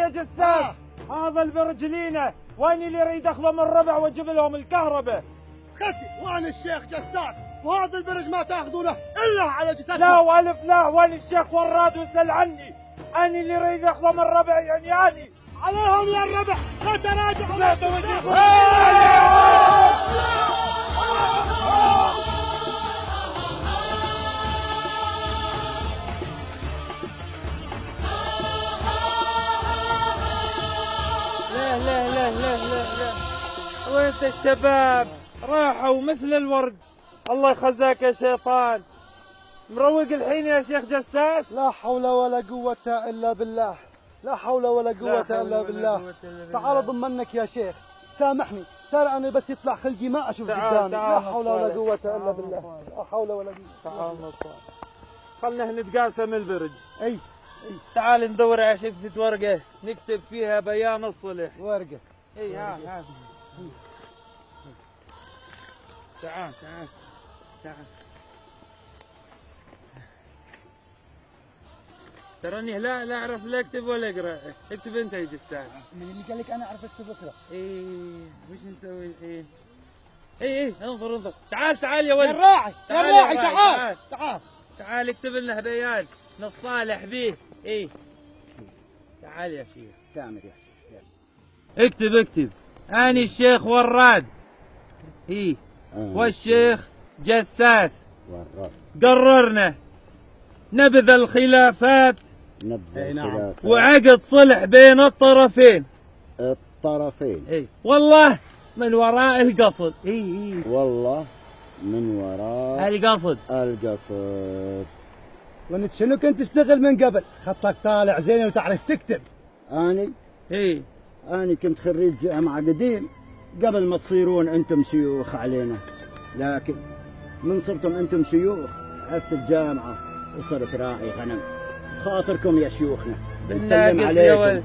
يا جساس هذا البرج لينا، وين اللي يريد اخذه من الربع واجيب لهم الكهرباء؟ خسي وانا الشيخ جساس، وهذا البرج ما تاخذونه الا على جساس. لا والف لا، وين الشيخ وراد وسال عني؟ انا اللي يريد اخذه من الربع، يعني اني عليهم يا الربع، لا تراجعوا لا توجهكم. لا لا لا لا لا لا، وانت الشباب راحوا مثل الورد. الله يخزاك يا شيطان. مروق الحين يا شيخ جساس؟ لا حول ولا قوة إلا بالله، لا حول ولا قوة إلا بالله. تعال ضمنك يا شيخ، سامحني، ترى أنا بس يطلع خلقي ما أشوف قدامي. لا حول ولا قوة إلا بالله، لا حول ولا قوة. تعال نصار، خلنا نتقاسم البرج. أي تعال ندور على شقفة ورقة نكتب فيها بيان الصلح. ورقة. اي ها تعال تعال تعال. تراني لا اعرف لا اكتب ولا اقرا. اكتب انت يا جساس. من اللي قال لك انا اعرف اكتب اقرا؟ ايه وش نسوي الحين؟ ايه انظر تعال يا ولد. يا الراعي تعال تعال تعال اكتب لنا بيان نتصالح به. ايه تعال يا شيخ. كامل يا شيخ. اكتب اني الشيخ وراد. ايه والشيخ جساس. قررنا نبذ الخلافات وعقد صلح بين الطرفين. الطرفين والله من وراء القصد. والله من وراء القصد. وانت شنو كنت تشتغل من قبل؟ خطك طالع زين وتعرف تكتب. اني كنت خريج جامعة قديم قبل ما تصيرون انتم شيوخ علينا، لكن من صرتم انتم شيوخ عرفت الجامعة وصرت راعي غنم. خاطركم يا شيوخنا. بالناقص يا ولد.